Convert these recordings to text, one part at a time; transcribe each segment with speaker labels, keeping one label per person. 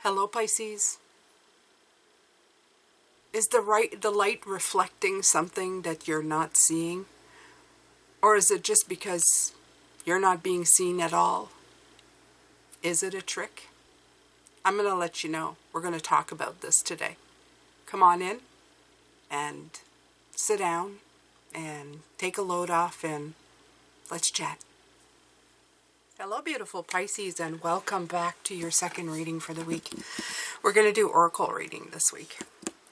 Speaker 1: Hello, Pisces. Is the light reflecting something that you're not seeing? Or is it just because you're not being seen at all? Is it a trick? I'm going to let you know. We're going to talk about this today. Come on in and sit down and take a load off and let's chat. Hello, beautiful Pisces, and welcome back to your second reading for the week. We're going to do oracle reading this week.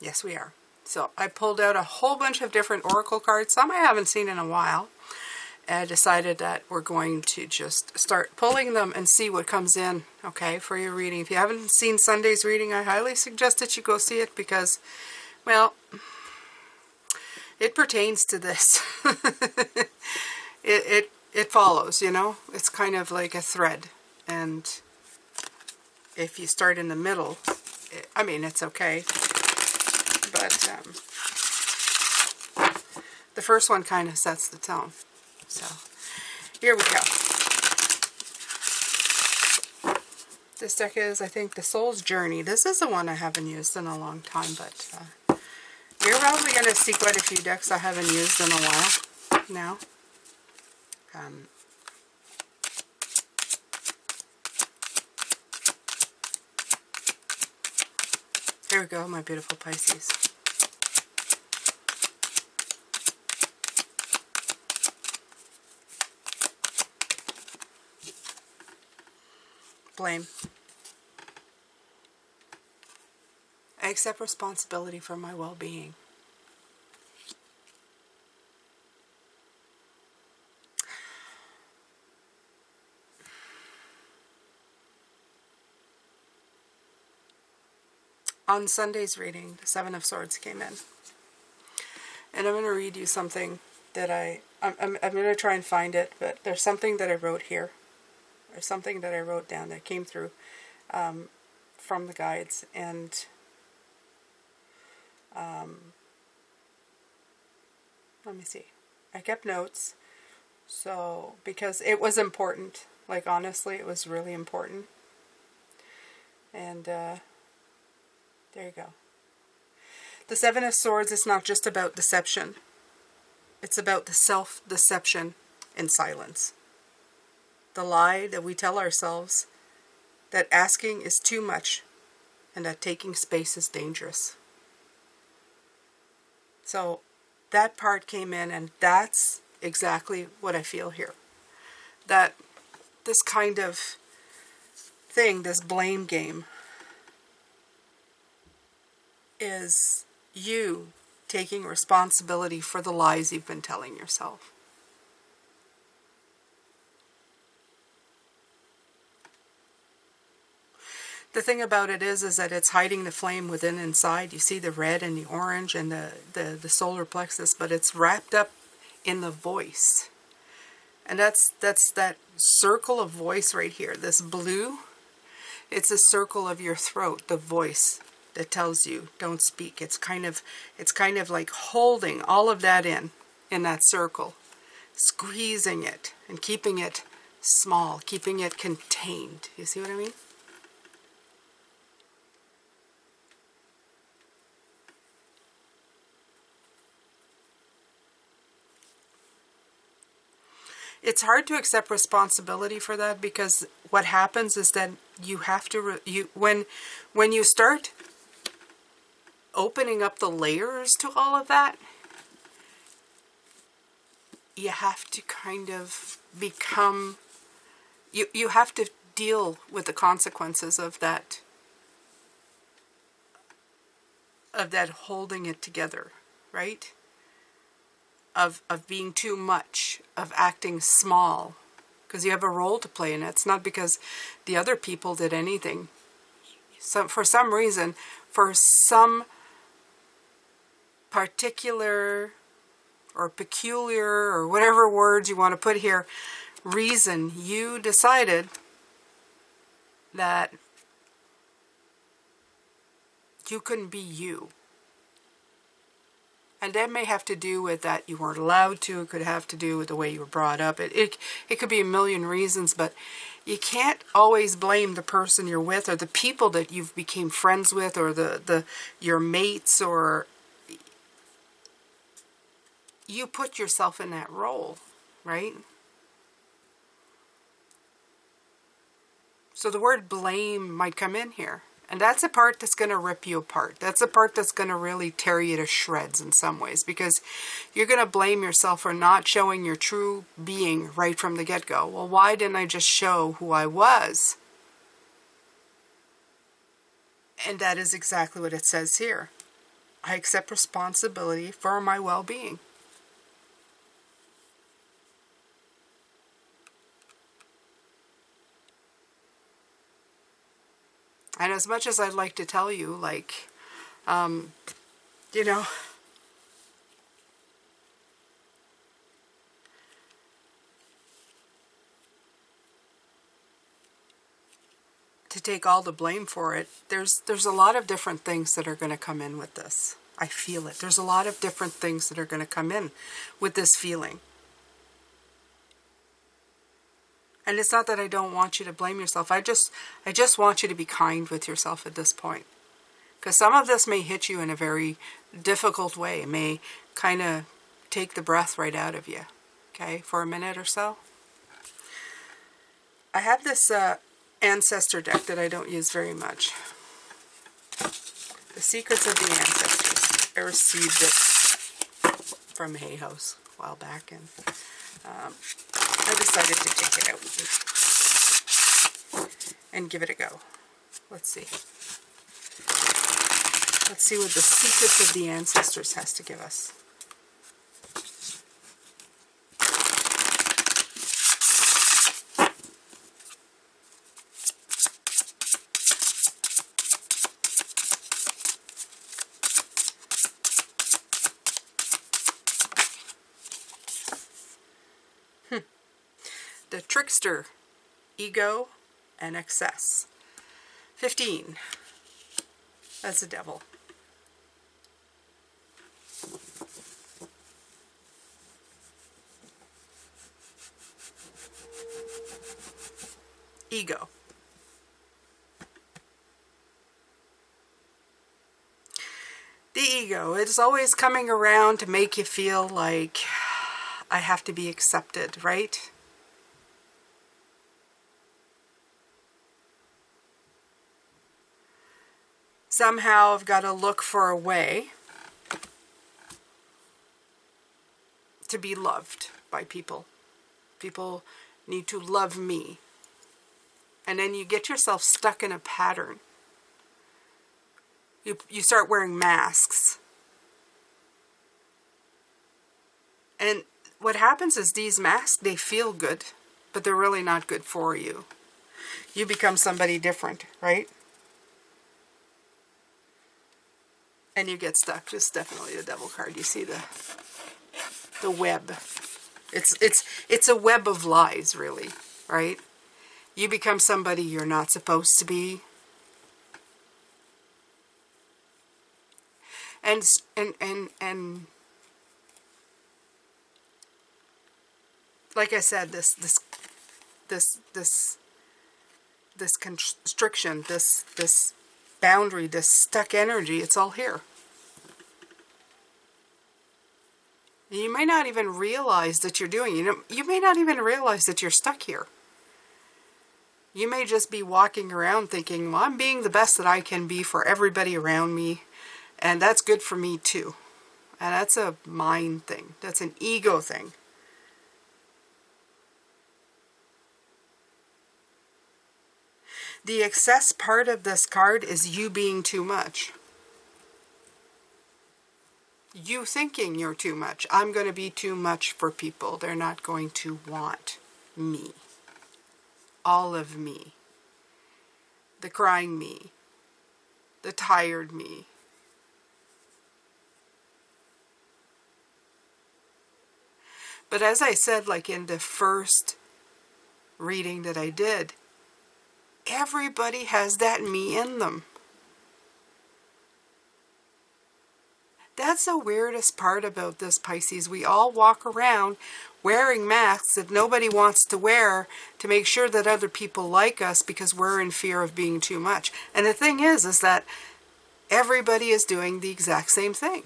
Speaker 1: Yes, we are. So I pulled out a whole bunch of different oracle cards, some I haven't seen in a while. And I decided that we're going to just start pulling them and see what comes in, okay, for your reading. If you haven't seen Sunday's reading, I highly suggest that you go see it because, well, it pertains to this. It follows, you know? It's kind of like a thread. And if you start in the middle, I mean, it's okay. But the first one kind of sets the tone. So, here we go. This deck is, I think, the Soul's Journey. This is the one I haven't used in a long time, but you're probably going to see quite a few decks I haven't used in a while now. Here we go, my beautiful Pisces. Blame. I accept responsibility for my well-being. On Sunday's reading, the Seven of Swords came in. And I'm going to read you something that I'm going to try and find it, but there's something that I wrote here. There's something that I wrote down that came through from the guides. And let me see. I kept notes. So, because it was important. Like, honestly, it was really important. And there you go. The Seven of Swords is not just about deception. It's about the self-deception in silence. The lie that we tell ourselves that asking is too much and that taking space is dangerous. So that part came in, and that's exactly what I feel here. That this kind of thing, this blame game, is you taking responsibility for the lies you've been telling yourself. The thing about it is that it's hiding the flame within inside. You see the red and the orange and the solar plexus, but it's wrapped up in the voice. And that's that circle of voice right here. This blue, it's a circle of your throat, the voice that tells you don't speak. It's kind of like holding all of that in that circle, squeezing it and keeping it small, keeping it contained. You see what I mean? It's hard to accept responsibility for that, because what happens is that you have to when you start opening up the layers to all of that, you have to kind of become, you have to deal with the consequences of that holding it together, right? Of being too much, of acting small, because you have a role to play in it. It's not because the other people did anything. So for some reason, for some particular or peculiar or whatever words you want to put here, reason, you decided that you couldn't be you. And that may have to do with that you weren't allowed to. It could have to do with the way you were brought up. It could be a million reasons, but You can't always blame the person you're with or the people that you've became friends with or your mates, or you put yourself in that role, right? So the word blame might come in here. And that's the part that's going to rip you apart. That's the part that's going to really tear you to shreds in some ways, because you're going to blame yourself for not showing your true being right from the get-go. Well, why didn't I just show who I was? And that is exactly what it says here. I accept responsibility for my well-being. And as much as I'd like to tell you, like, you know, to take all the blame for it, there's a lot of different things that are going to come in with this. I feel it. There's a lot of different things that are going to come in with this feeling. And it's not that I don't want you to blame yourself. I just want you to be kind with yourself at this point. Because some of this may hit you in a very difficult way. It may kind of take the breath right out of you. Okay, for a minute or so. I have this ancestor deck that I don't use very much. The Secrets of the Ancestors. I received it from Hay House a while back, and I decided to take it out and give it a go. Let's see. Let's see what the Secrets of the Ancestors has to give us. The Trickster, Ego, and Excess. 15. That's the devil. Ego. The ego, it's always coming around to make you feel like I have to be accepted, right? Somehow I've got to look for a way to be loved by people. People need to love me. And then you get yourself stuck in a pattern. You start wearing masks. And what happens is these masks, they feel good, but they're really not good for you. You become somebody different, right? And you get stuck. This is definitely the devil card. You see the web. It's a web of lies, really, right? You become somebody you're not supposed to be. And like I said, this constriction, this boundary, this stuck energy, it's all here. You may not even realize that you're doing it. You may not even realize that you're stuck here. You may just be walking around thinking, well, I'm being the best that I can be for everybody around me, and that's good for me too. And that's a mind thing. That's an ego thing. The excess part of this card is you being too much. You thinking you're too much. I'm going to be too much for people. They're not going to want me. All of me. The crying me. The tired me. But as I said, like in the first reading that I did, everybody has that me in them. That's the weirdest part about this, Pisces. We all walk around wearing masks that nobody wants to wear to make sure that other people like us because we're in fear of being too much. And the thing is that everybody is doing the exact same thing.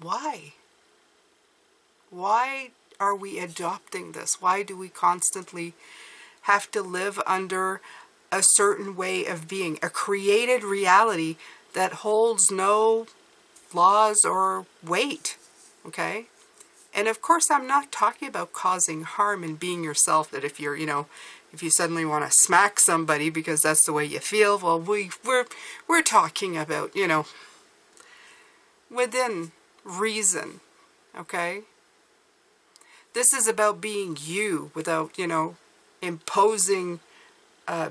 Speaker 1: Why? Why are we adopting this? Why do we constantly have to live under a certain way of being, a created reality that holds no laws or weight? Okay? And of course, I'm not talking about causing harm and being yourself, that if you're, if you suddenly want to smack somebody because that's the way you feel, well, we're talking about, within reason, okay? This is about being you without, imposing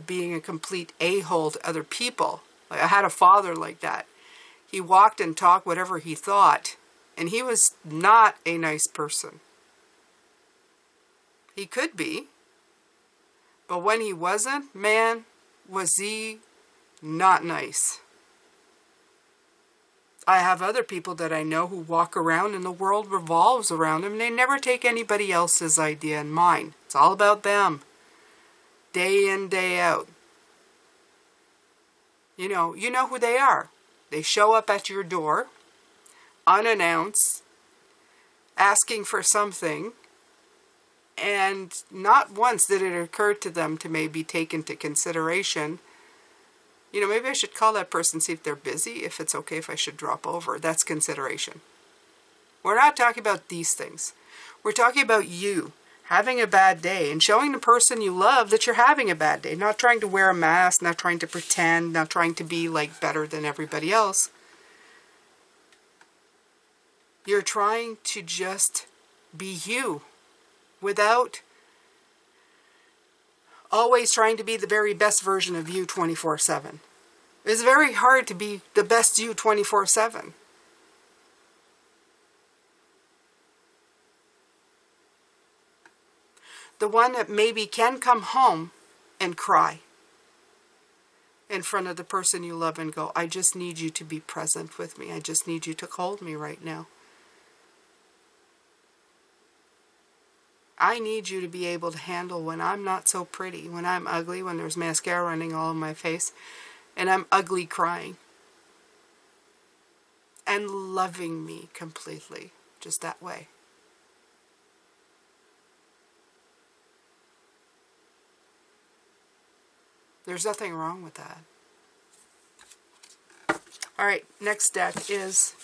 Speaker 1: being a complete a-hole to other people. Like, I had a father like that. He walked and talked whatever he thought, and he was not a nice person. He could be, but when he wasn't, man, was he not nice. I have other people that I know who walk around and the world revolves around them, and they never take anybody else's idea in mind. It's all about them. Day in, day out. You know who they are. They show up at your door, unannounced, asking for something, and not once did it occur to them to maybe take into consideration, maybe I should call that person, see if they're busy, if it's okay if I should drop over. That's consideration. We're not talking about these things. We're talking about you having a bad day and showing the person you love that you're having a bad day. Not trying to wear a mask, not trying to pretend, not trying to be like better than everybody else. You're trying to just be you without always trying to be the very best version of you 24/7. It's very hard to be the best you 24/7. The one that maybe can come home and cry in front of the person you love and go, I just need you to be present with me. I just need you to hold me right now. I need you to be able to handle when I'm not so pretty, when I'm ugly, when there's mascara running all over my face, and I'm ugly crying. And loving me completely, just that way. There's nothing wrong with that. All right, next deck is,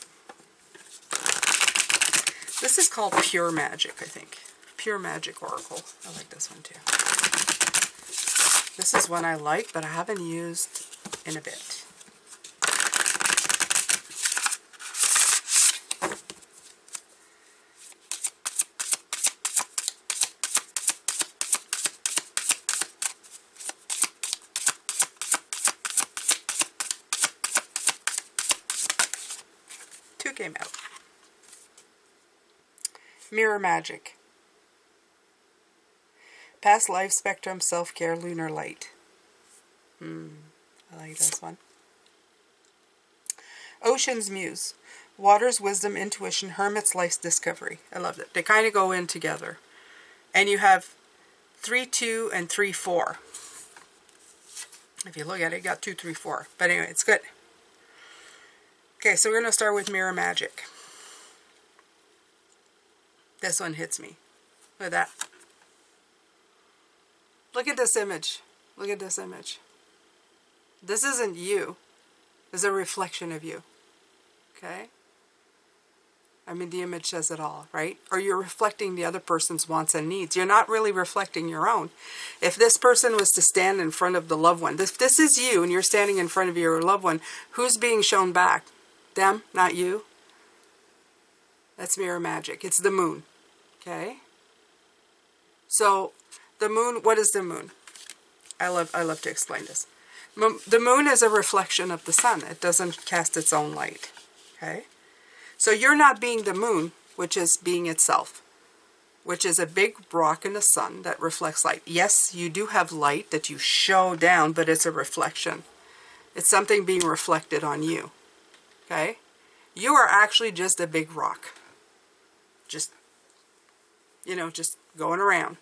Speaker 1: this is called Pure Magic, I think. Pure Magic Oracle. I like this one too. This is one I like, but I haven't used in a bit. Two came out. Mirror Magic. Past life, spectrum, self-care, lunar light. I like this one. Ocean's Muse. Water's wisdom, intuition, hermit's life's discovery. I love it. They kind of go in together. And you have 3-2 and 3-4. If you look at it, you got 2, 3, 4. But anyway, it's good. Okay, so we're going to start with Mirror Magic. This one hits me. Look at that. Look at this image. Look at this image. This isn't you. It's a reflection of you. Okay? I mean, the image says it all, right? Or you're reflecting the other person's wants and needs. You're not really reflecting your own. If this person was to stand in front of the loved one, if this is you and you're standing in front of your loved one, who's being shown back? Them, not you. That's Mirror Magic. It's the moon. Okay? So, the moon, what is the moon? I love to explain this. The moon is a reflection of the sun. It doesn't cast its own light. Okay? So you're not being the moon, which is being itself, which is a big rock in the sun that reflects light. Yes, you do have light that you show down, but it's a reflection. It's something being reflected on you. Okay? You are actually just a big rock. Just, you know, just going around.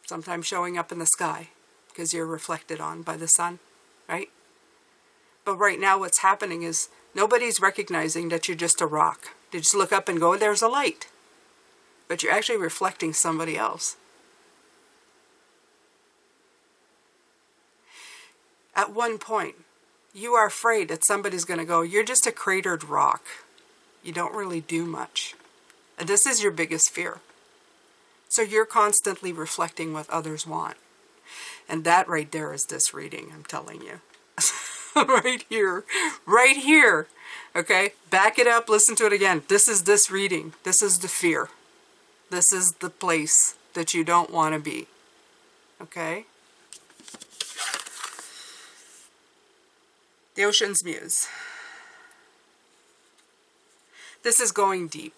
Speaker 1: Sometimes showing up in the sky because you're reflected on by the sun, right? But right now what's happening is nobody's recognizing that you're just a rock. They just look up and go, there's a light. But you're actually reflecting somebody else. At one point, you are afraid that somebody's going to go, you're just a cratered rock. You don't really do much. And this is your biggest fear. So you're constantly reflecting what others want. And that right there is this reading, I'm telling you. Right here. Right here. Okay? Back it up. Listen to it again. This is this reading. This is the fear. This is the place that you don't want to be. Okay? The Ocean's Muse. This is going deep.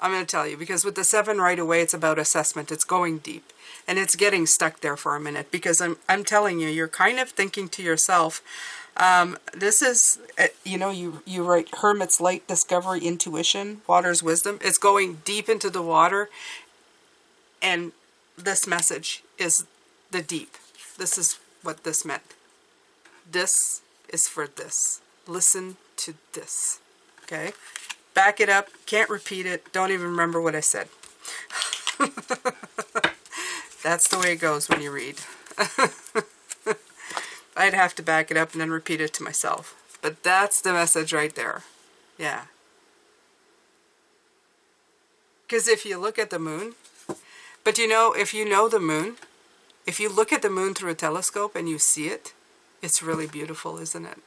Speaker 1: I'm going to tell you, because with the 7 right away, it's about assessment. It's going deep. And it's getting stuck there for a minute, because I'm telling you, you're kind of thinking to yourself, this is, you know, you write Hermit's Light, Discovery, Intuition, Water's Wisdom. It's going deep into the water. And this message is the deep. This is what this meant. This is for this. Listen to this. Okay? Back it up. Can't repeat it. Don't even remember what I said. That's the way it goes when you read. I'd have to back it up and then repeat it to myself. But that's the message right there. Yeah. Because if you look at the moon, but you know, if you know the moon, if you look at the moon through a telescope and you see it, it's really beautiful, isn't it?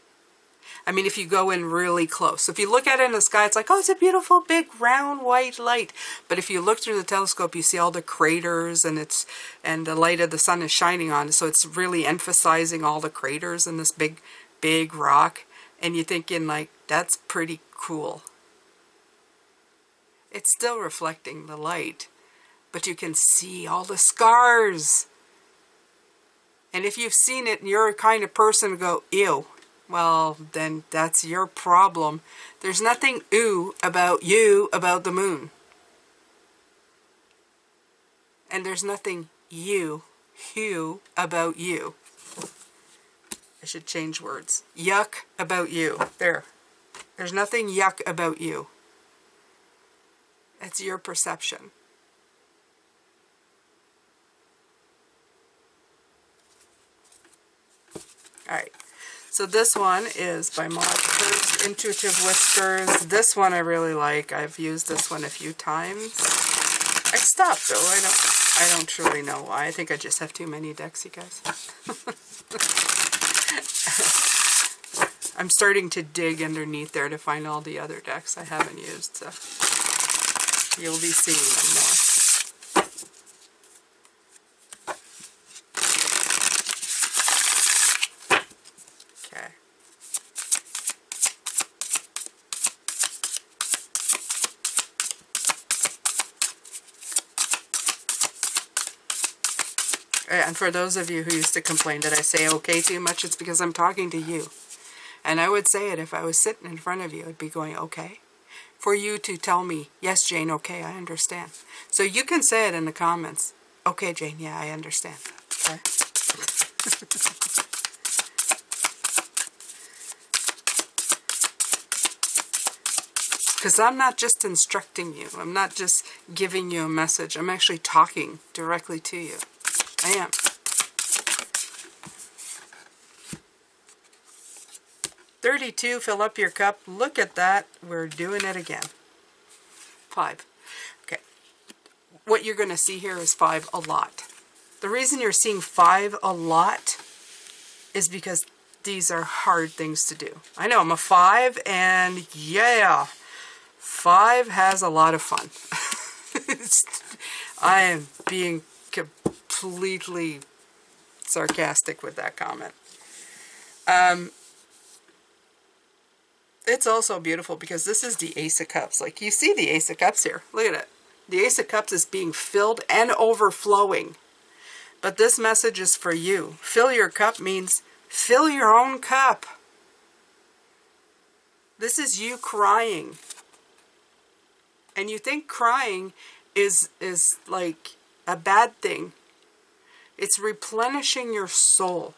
Speaker 1: I mean, if you go in really close. If you look at it in the sky, it's like, oh, it's a beautiful, big, round, white light. But if you look through the telescope, you see all the craters, and the light of the sun is shining on it. So it's really emphasizing all the craters in this big, big rock. And you're thinking, like, that's pretty cool. It's still reflecting the light, but you can see all the scars. And if you've seen it and you're a kind of person to go, ew, well, then that's your problem. There's nothing ew about you about the moon. And there's nothing you about you. I should change words. Yuck about you. There. There's nothing yuck about you. It's your perception. All right. So this one is by Maud Kurtz, Intuitive Whispers. This one I really like. I've used this one a few times. I stopped though. I don't truly know why. I think I just have too many decks, you guys. I'm starting to dig underneath there to find all the other decks I haven't used. So you'll be seeing them more. And for those of you who used to complain that I say okay too much, it's because I'm talking to you. And I would say it if I was sitting in front of you. I'd be going, okay. For you to tell me, yes, Jane, okay, I understand. So you can say it in the comments. Okay, Jane, yeah, I understand. Okay? Because I'm not just instructing you. I'm not just giving you a message. I'm actually talking directly to you. I am. $32, fill up your cup. Look at that. We're doing it again. 5. Okay. What you're going to see here is 5 a lot. The reason you're seeing 5 a lot is because these are hard things to do. I know I'm a 5, and yeah, 5 has a lot of fun. I am being completely sarcastic with that comment. It's also beautiful because this is the Ace of Cups. Like, you see the Ace of Cups here. Look at it. The Ace of Cups is being filled and overflowing. But this message is for you. Fill your cup means fill your own cup. This is you crying. And you think crying is like a bad thing. It's replenishing your soul.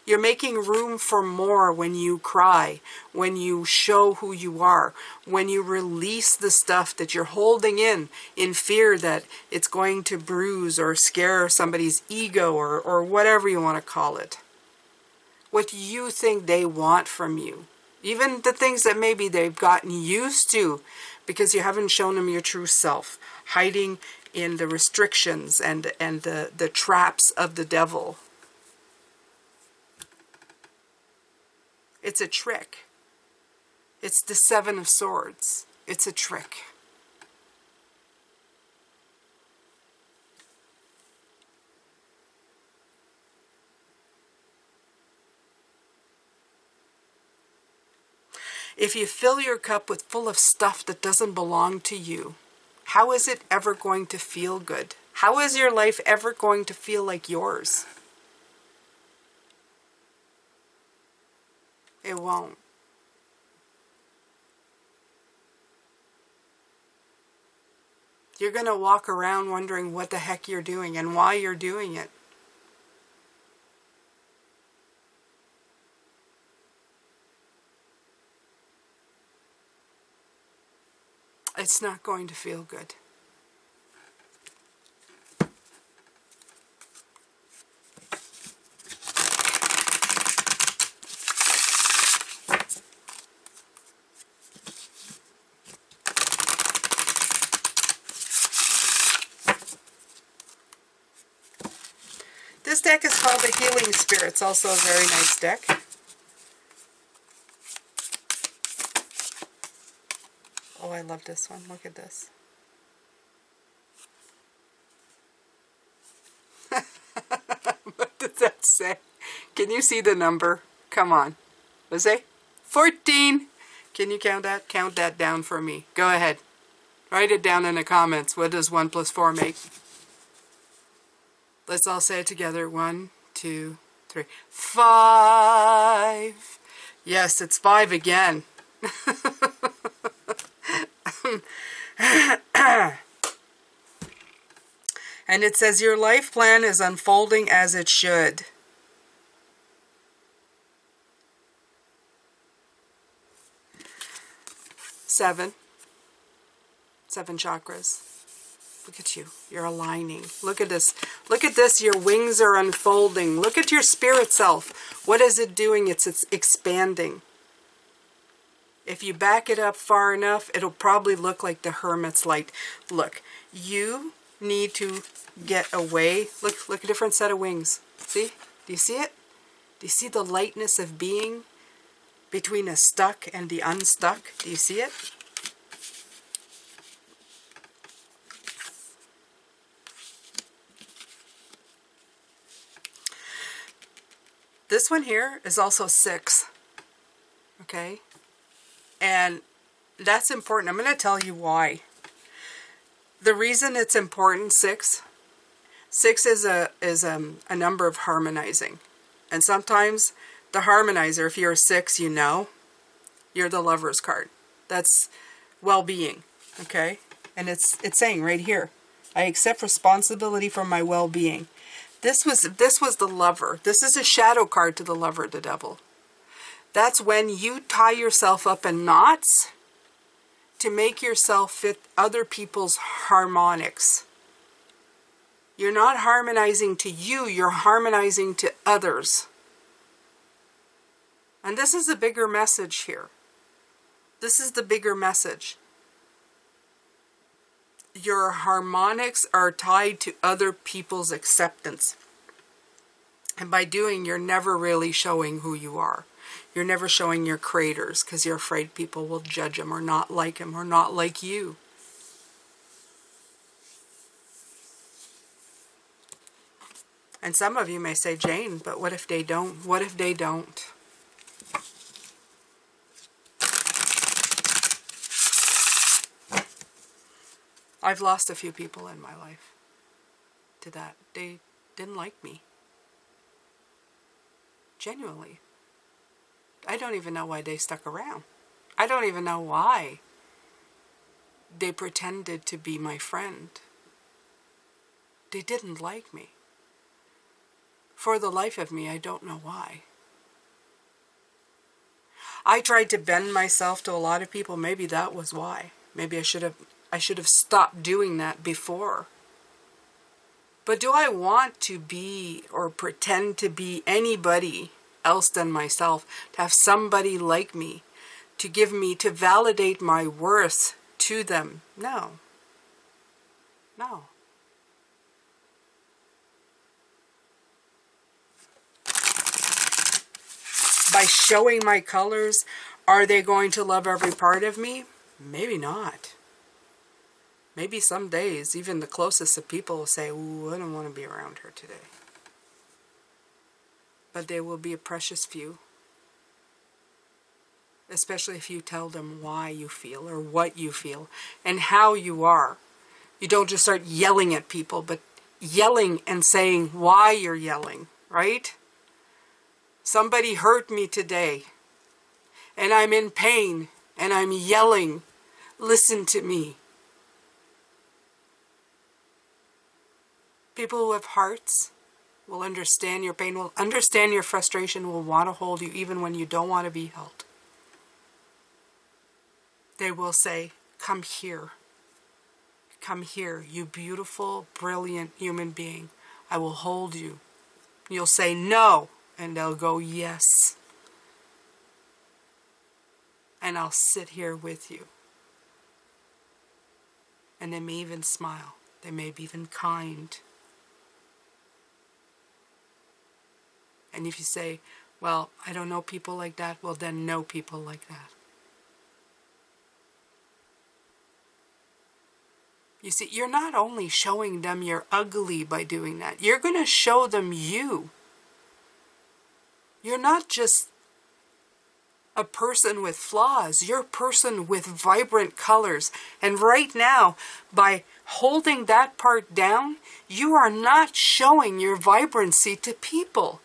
Speaker 1: You're making room for more when you cry, when you show who you are, when you release the stuff that you're holding in fear that it's going to bruise or scare somebody's ego or whatever you want to call it. What you think they want from you. Even the things that maybe they've gotten used to because you haven't shown them your true self, hiding in the restrictions and the traps of the devil. It's a trick. It's the Seven of Swords. It's a trick. If you fill your cup with full of stuff that doesn't belong to you, how is it ever going to feel good? How is your life ever going to feel like yours? It won't. You're going to walk around wondering what the heck you're doing and why you're doing it. It's not going to feel good. This deck is called the Healing Spirits, also a very nice deck. Oh, I love this one. Look at this. What does that say? Can you see the number? Come on. What's it? 14. Can you count that? Count that down for me. Go ahead. Write it down in the comments. What does 1 plus 4 make? Let's all say it together. 1, 2, 3. 5. Yes, it's 5 again. And it says your life plan is unfolding as it should. Seven chakras. Look at you. You're aligning. Look at this. Look at this. Your wings are unfolding. Look at your spirit self. What is it doing? It's expanding. If you back it up far enough, it'll probably look like the Hermit's light. Look, you need to get away. Look, a different set of wings. See? Do you see it? Do you see the lightness of being between a stuck and the unstuck? Do you see it? This one here is also 6. Okay? And that's important. I'm going to tell you why. The reason it's important, 6 is a number of harmonizing. And sometimes the harmonizer, if you're a 6, you know, you're the Lover's card. That's well-being, okay? And it's saying right here, I accept responsibility for my well-being. This was the Lover. This is a shadow card to the Lover, the Devil. That's when you tie yourself up in knots to make yourself fit other people's harmonics. You're not harmonizing to you, you're harmonizing to others. And this is a bigger message here. This is the bigger message. Your harmonics are tied to other people's acceptance. And by doing, you're never really showing who you are. You're never showing your creators because you're afraid people will judge them or not like them or not like you. And some of you may say, Jane, but what if they don't? What if they don't? I've lost a few people in my life to that. They didn't like me. Genuinely. I don't even know why they stuck around. I don't even know why they pretended to be my friend. They didn't like me. For the life of me, I don't know why. I tried to bend myself to a lot of people. Maybe that was why. Maybe I should have stopped doing that before. But do I want to be or pretend to be anybody else than myself? To have somebody like me, to give me, to validate my worth to them? No. No. By showing my colors, are they going to love every part of me? Maybe not. Maybe some days, even the closest of people will say, ooh, I don't want to be around her today. But there will be a precious few. Especially if you tell them why you feel or what you feel and how you are. You don't just start yelling at people, but yelling and saying why you're yelling, right? Somebody hurt me today, and I'm in pain, and I'm yelling. Listen to me. People who have hearts will understand your pain, will understand your frustration, will want to hold you even when you don't want to be held. They will say, come here. Come here, you beautiful, brilliant human being. I will hold you. You'll say no, and they'll go yes. And I'll sit here with you. And they may even smile. They may be even kind. And if you say, well, I don't know people like that, well, then know people like that. You see, you're not only showing them you're ugly by doing that. You're going to show them you. You're not just a person with flaws. You're a person with vibrant colors. And right now, by holding that part down, you are not showing your vibrancy to people.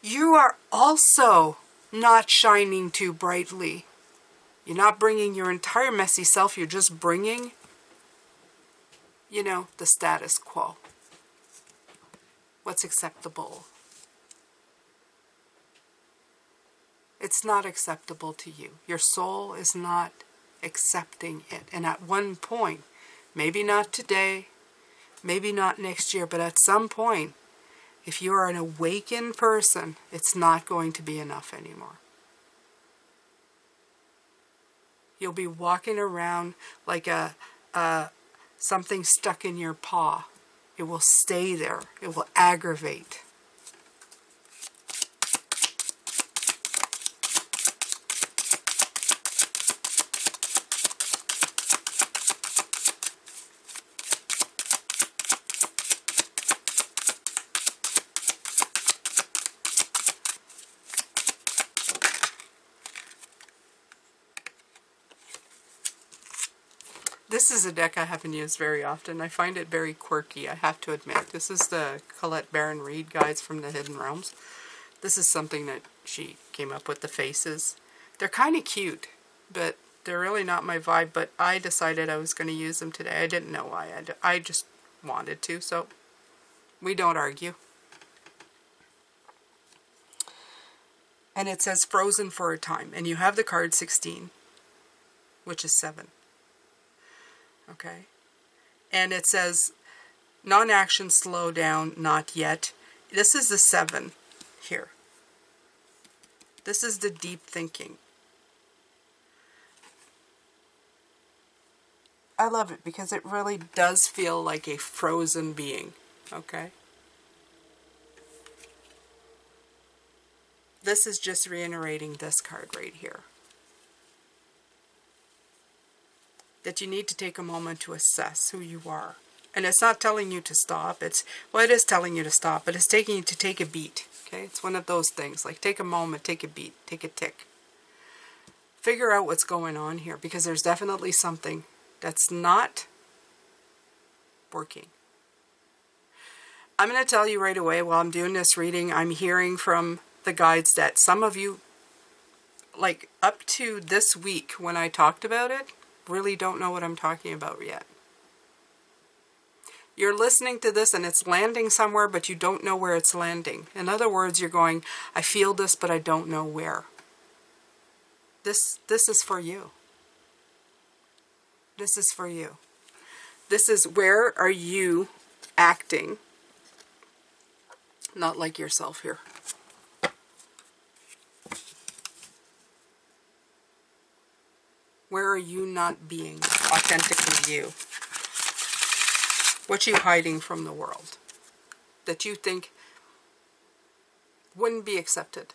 Speaker 1: You are also not shining too brightly. You're not bringing your entire messy self. You're just bringing, the status quo. What's acceptable? It's not acceptable to you. Your soul is not accepting it. And at one point, maybe not today, maybe not next year, but at some point, if you are an awakened person, it's not going to be enough anymore. You'll be walking around like something stuck in your paw. It will stay there. It will aggravate. This is a deck I haven't used very often. I find it very quirky, I have to admit. This is the Colette Baron Reid Guides from the Hidden Realms. This is something that she came up with, the faces. They're kind of cute, but they're really not my vibe. But I decided I was going to use them today. I didn't know why. I just wanted to, so we don't argue. And it says frozen for a time. And you have the card 16, which is 7. Okay, and it says non-action, slow down, not yet. This is the 7 here. This is the deep thinking. I love it because it really does feel like a frozen being. Okay, this is just reiterating this card right here. That you need to take a moment to assess who you are. And it's not telling you to stop. It is telling you to stop, but it's taking you to take a beat. Okay? It's one of those things. Like take a moment, take a beat, take a tick. Figure out what's going on here, because there's definitely something that's not working. I'm going to tell you right away while I'm doing this reading, I'm hearing from the guides that some of you like up to this week when I talked about it, really don't know what I'm talking about yet. You're listening to this and it's landing somewhere, but you don't know where it's landing. In other words, you're going, I feel this, but I don't know where. This is for you. This is for you. This is, where are you acting not like yourself here? Where are you not being authentically you? What are you hiding from the world that you think wouldn't be accepted?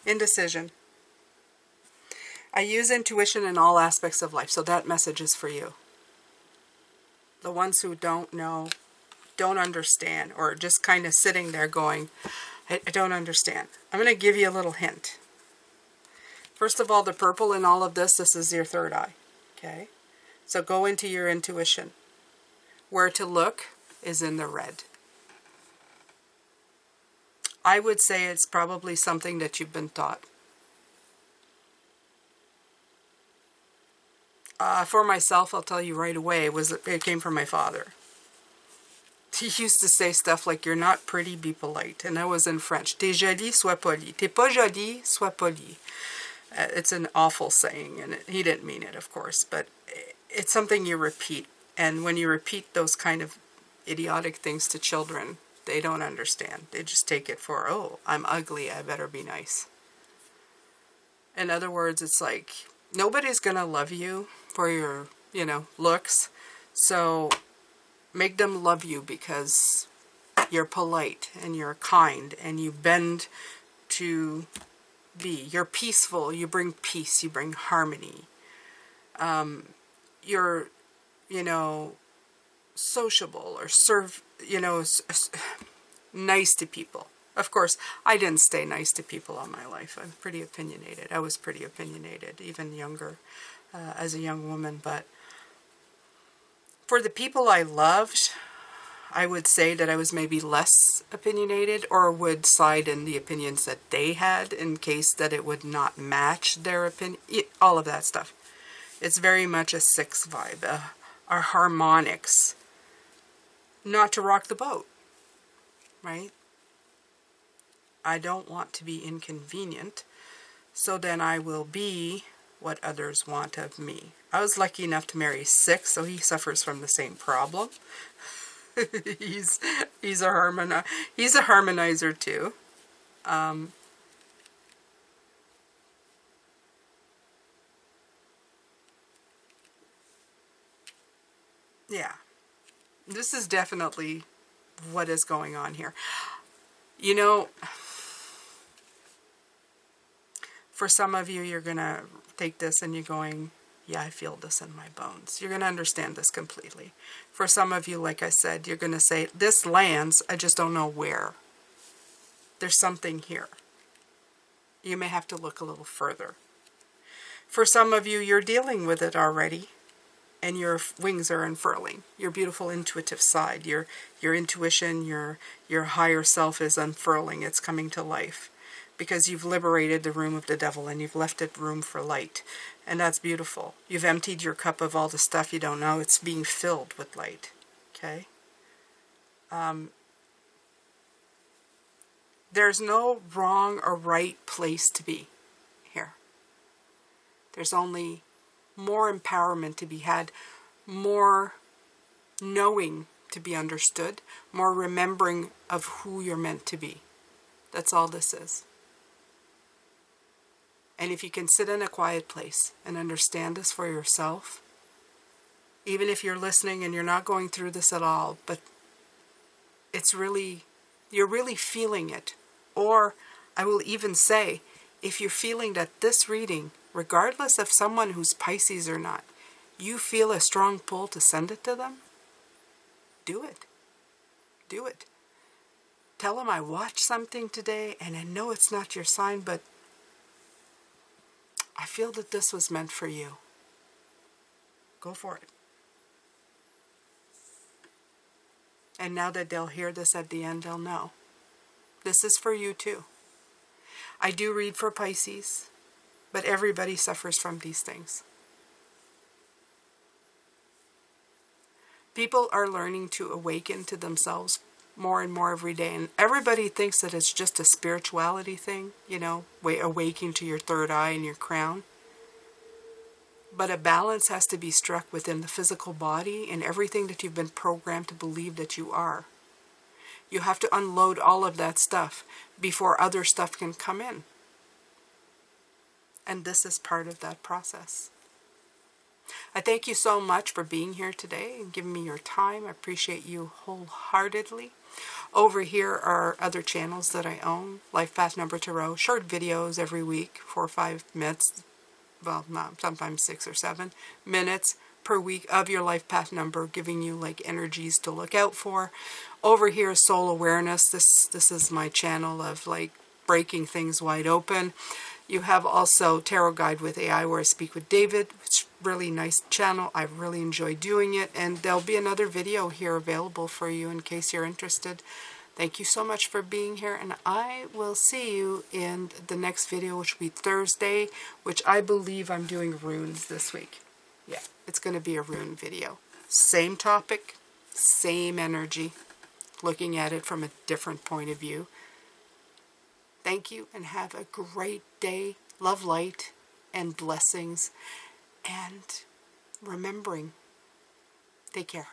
Speaker 1: Indecision. I use intuition in all aspects of life, so that message is for you. The ones who don't know, don't understand, or just kind of sitting there going, I don't understand. I'm going to give you a little hint. First of all, the purple in all of this is your third eye. Okay? So go into your intuition. Where to look is in the red. I would say it's probably something that you've been taught. For myself, I'll tell you right away, it came from my father. He used to say stuff like, you're not pretty, be polite. And that was in French. T'es jolie, sois poli. T'es pas jolie, sois poli. It's an awful saying, and he didn't mean it, of course, but it's something you repeat. And when you repeat those kind of idiotic things to children, they don't understand. They just take it for, oh, I'm ugly, I better be nice. In other words, it's like, nobody's going to love you for your, looks. So make them love you because you're polite and you're kind and you bend to be. You're peaceful. You bring peace. You bring harmony. You're, sociable or nice to people. Of course, I didn't stay nice to people all my life. I'm pretty opinionated. I was pretty opinionated, even younger, as a young woman. But for the people I loved, I would say that I was maybe less opinionated, or would side in the opinions that they had in case that it would not match their opinion. All of that stuff. It's very much a 6 vibe, our harmonics. Not to rock the boat, right? I don't want to be inconvenient, so then I will be what others want of me. I was lucky enough to marry 6, so he suffers from the same problem. he's a harmonizer too. Yeah, this is definitely what is going on here. For some of you, you're going to take this and you're going, yeah, I feel this in my bones. You're going to understand this completely. For some of you, like I said, you're going to say, this lands, I just don't know where. There's something here. You may have to look a little further. For some of you, you're dealing with it already, and your wings are unfurling. Your beautiful intuitive side, your intuition, your higher self is unfurling. It's coming to life. Because you've liberated the room of the devil and you've left it room for light. And that's beautiful. You've emptied your cup of all the stuff you don't know. It's being filled with light. Okay? There's no wrong or right place to be here. There's only more empowerment to be had, more knowing to be understood, more remembering of who you're meant to be. That's all this is. And if you can sit in a quiet place and understand this for yourself, even if you're listening and you're not going through this at all, but you're really feeling it. Or I will even say, if you're feeling that this reading, regardless of someone who's Pisces or not, you feel a strong pull to send it to them, do it. Do it. Tell them, I watched something today and I know it's not your sign, but I feel that this was meant for you. Go for it. And now that they'll hear this at the end, they'll know. This is for you too. I do read for Pisces, but everybody suffers from these things. People are learning to awaken to themselves more and more every day. And everybody thinks that it's just a spirituality thing, you know, awakening to your third eye and your crown. But a balance has to be struck within the physical body and everything that you've been programmed to believe that you are. You have to unload all of that stuff before other stuff can come in. And this is part of that process. I thank you so much for being here today and giving me your time. I appreciate you wholeheartedly. Over here are other channels that I own. Life Path Number Tarot. Short videos every week, 4 or 5 minutes. Well, not, sometimes 6 or 7 minutes per week of your life path number, giving you like energies to look out for. Over here is Soul Awareness. This is my channel of like breaking things wide open. You have also Tarot Guide with AI, where I speak with David. It's a really nice channel. I really enjoy doing it. And there'll be another video here available for you in case you're interested. Thank you so much for being here. And I will see you in the next video, which will be Thursday, which I believe I'm doing runes this week. Yeah, it's going to be a rune video. Same topic, same energy, looking at it from a different point of view. Thank you and have a great day. Love, light, and blessings. And remembering, take care.